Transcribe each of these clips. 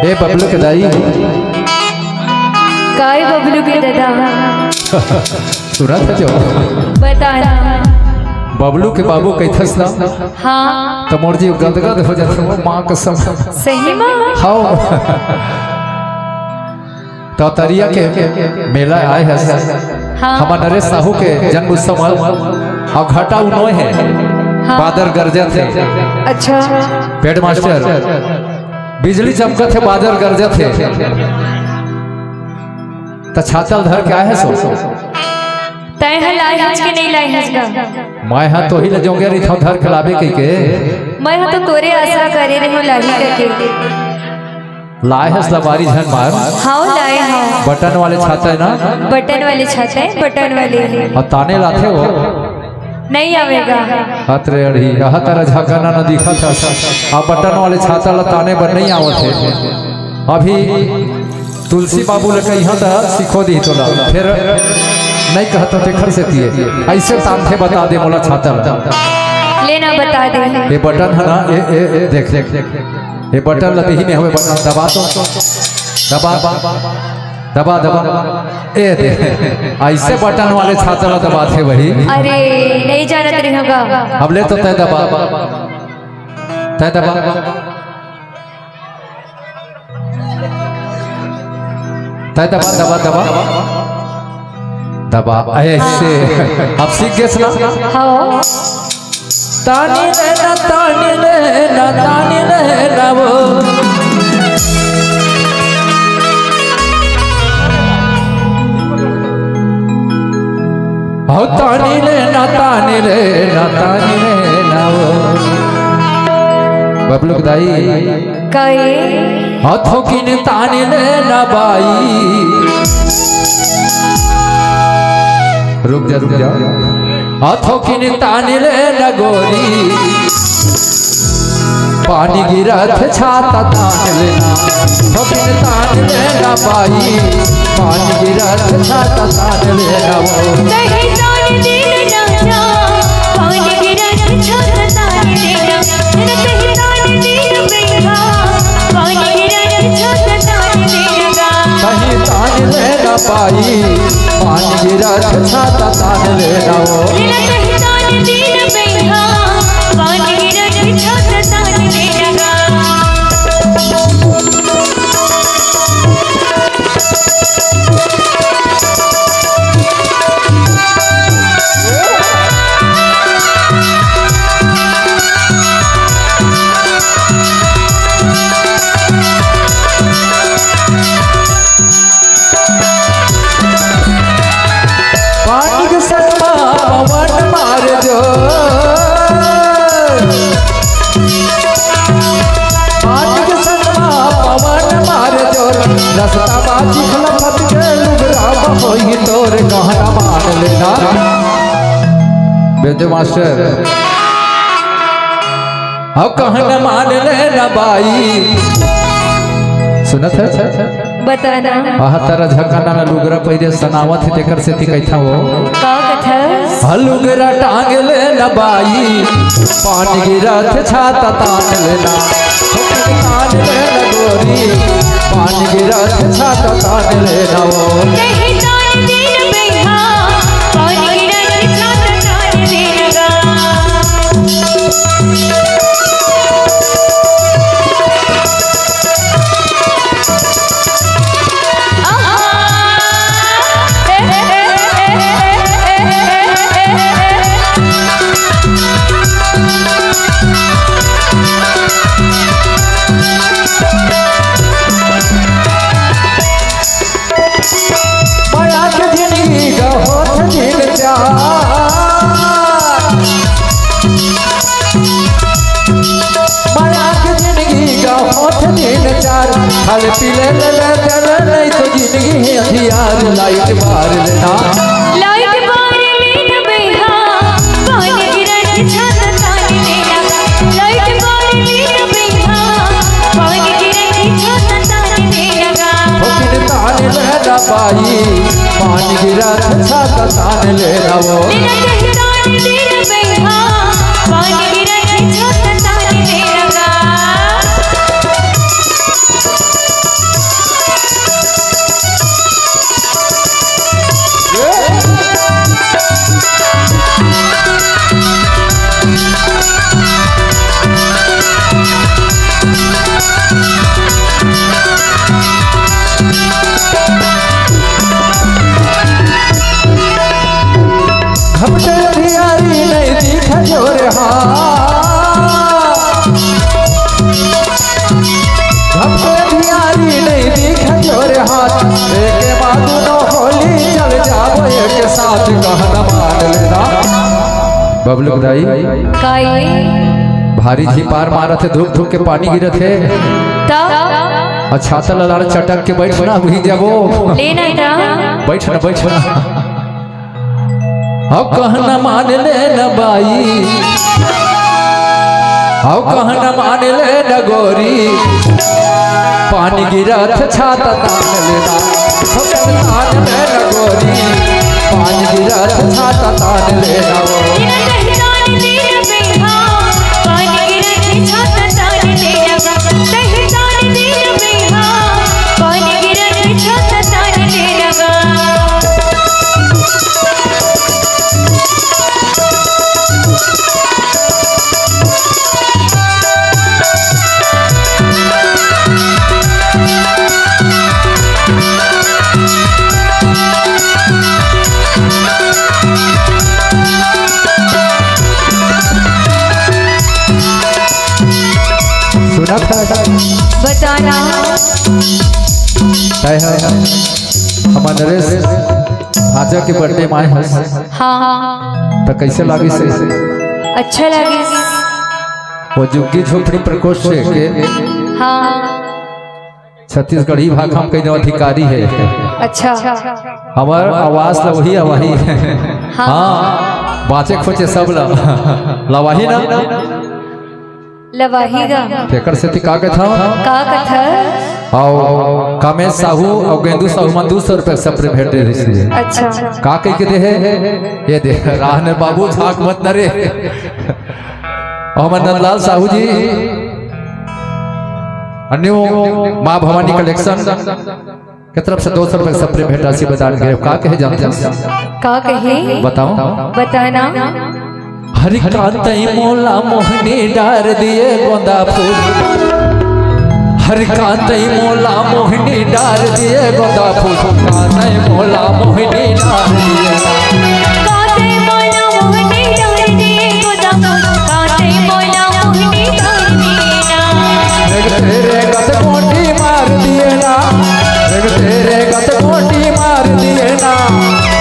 ए बबलू के दाई काय बबलू के दादा सुना था जो बताना बबलू के बाबू कैथस ना हाँ तो मोर जी गदगद हो जाते वो माँ कसम सही माँ हाँ तो तरिया के मेला आए हैं हाँ हमारे नरेश साहू के जन्म उत्सव और घाटा उन्होंने है हाँ। बादल गरजे थे अच्छा पेड मास्टर बिजली चमका थे बादल गरजे थे तो छातल धर के आए हैं सो तय लाई हज के नहीं लाई हज का मैं हाँ तो ही ले जाऊंगे रही था धर खिलावे के मैं हाँ तो तोरे आसरा करे रहे हो लाही करके लाए है सवारी झन मार हाँ लाए हाँ बटन वाले छाता है ना बटन वाले छाते हैं बटन वाले और ताने लाते हो नहीं आवेगा हतरे अड़ी यहाँ तारा झकाना न दिखा था अब बटन वाले छाता ला ताने पर नहीं आवत है अभी तुलसी बाबू लेकर यहाँ तक सिखो दी तो फिर नहीं कहता देखर से दिए ऐसे तान थे बता दे मोला छाता लेना बता दे ये बटन है ना ए देख देख ये बटन लती ही में हमें बटन दबा तो दबा दबा दबा ए दे ऐसे बटन वाले छाता ला दबा थे वही अरे नहीं जानत रही होगा अब ले तो तय दबा तय दबा तय दबा दबा दबा दबा ऐसे अब सीख गए ना हाँ तानी लेना तानी लेना वो हो तानी लेना वो बबलू दाई कहे हाथों की ने तानी लेना बाई रुक जा हाथों की ने तानी लेना गोरी पानी गिरा थे छाता तान लेना हाथों की ने तानी लेना बाई पानी गिरा थे छाता तान लेना वो नहीं ताने देना ना पानी गिरा थे छाता ताने देना नहीं ताने देना बेटा पानी गिरा थे छाता ताने देना कहीं तान लेना पाई पानी गिरा थे छाता तान लेना वो नहीं ताने देना बेटा पानी गिरा थे छाता ताने देना पानी के सनमा पवन मार जो पानी के सनमा पवन मार जो रास्ता बाजी खलफत के लुगरा होई तोर कहना मान लेना बेटे मास्टर अब कहना मान लेना बाई सुनत है बताना आह तारा झकाना ना लुगरा पहले सनावत है तेकर से कैथा हो का कथा हलुगरा टांग ले न बाई पानी गिरा थे छाता तान लेना तान लेना गोरी पानी गिरा थे छाता तान लेना वो नहीं ताने देना बेटा पानी गिरा थे छाता ताने देना माया के जिंदगी का होठ झील जा माया के जिंदगी का होठ झील चार खाले पीले ले चल नहीं तो जिंदगी है हथियार लाइट मार लेना लाइट बार लेना बेहा पानी गिरा थे छाता ताने देना लाइट बार लेना बेहा पानी गिरा थे छाता ताने देना होकिन तान लेना बाई पानी गिरा छाता तान लेना वो नहीं ताने देना बेहा पानी गिरा थे छाता ताने देना बात एक बात न होली चल जाओ एक साथ कहना मान लेना। बबलू दाई भारी झिपार मारा थे धूप धूप के पानी गिरे थे और छाता ललाड़ चटक के बैठना वही जगो बैठना अब कहना मान ले न बाई अब कहना मान ले न गोरी पानी गिरा छाता तान लेना तान ले न गोरी पानी गिरा छाता तान लेना बताना हम नरेश भाजा के बर्थडे में आए हैं। हाँ तो कैसे लगी से अच्छा लगे वो जुग्गी झोपड़ी प्रकोष्ठ से के हाँ छत्तीसगढ़ी भाग हम कहीं अधिकारी है। अच्छा हमार आवाज लवही अवही हाँ बाँचे खोचे सब लवाही ना लवाहीगा तेकर से का था और कामेश साहू और गेंदू साहू मन 200 रुपए सप्रे भेट दे। अच्छा का कह के दे है ये दे राहने बाबू झाक मत न रे और नंदलाल साहू जी अन्य माँ भवानी कलेक्शन के तरफ से 200 रुपए सप्रे भेट राशि बदान गए। का कहे जानते का कहे बताओ बताना। हरि कांतई मोला मोहनी डार दिए गोंदा फूल हरि कांतई मोला मोहनी डार दिए गोंदा फूल कांतई मोला मोहनी डार दिए कांतई मोला मोहनी डार दिए गोंदा फूल कांतई मोला मोहनी डार दिए तेरे गत कोटी मार दिए ना तेरे गत कोटी मार दिए ना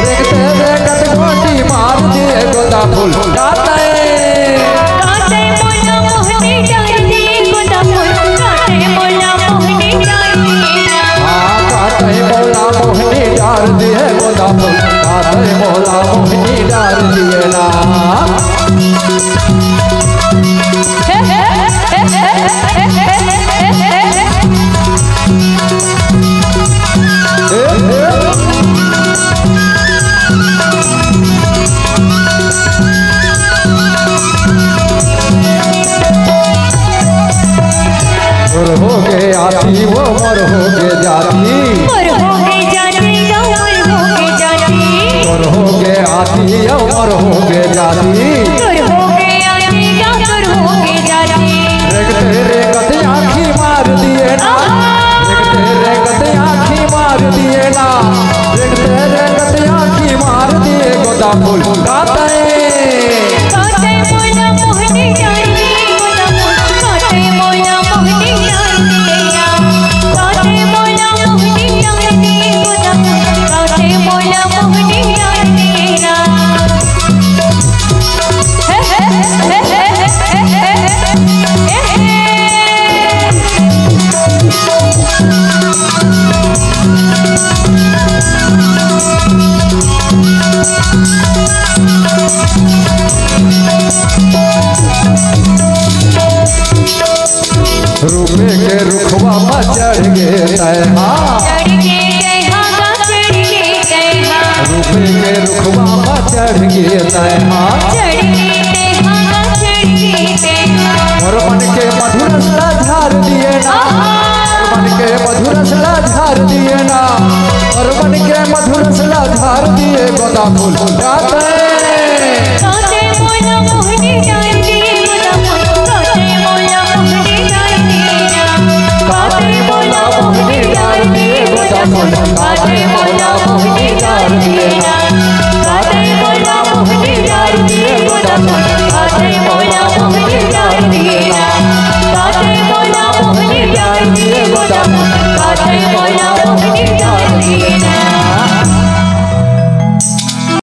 तेरे गत कोटी मार दिए गोंदा फूल मोला मोहनी डार दिए ना हो गए आती वो मर हो गए जाती मर हो गए जाती मर हो गए जाती मर हो गए आती मर हो गए जाती मर हो गए आती मर हो गए जाती तेरे गत आँखी मार दिए ना तेरे गत आँखी मार दिए ना तेरे गत आँखी मार दिए गोदा फूल गाता है रूपे के रुखवा में चढ़ गए रूपे के रुखवा में चढ़ गए और मन के मधुर सला झार दिए ना मन के मधुर सला झार दिए ना और मन के मधुर सला झार दिए गोदा फूल जाते मोहनी डार दिए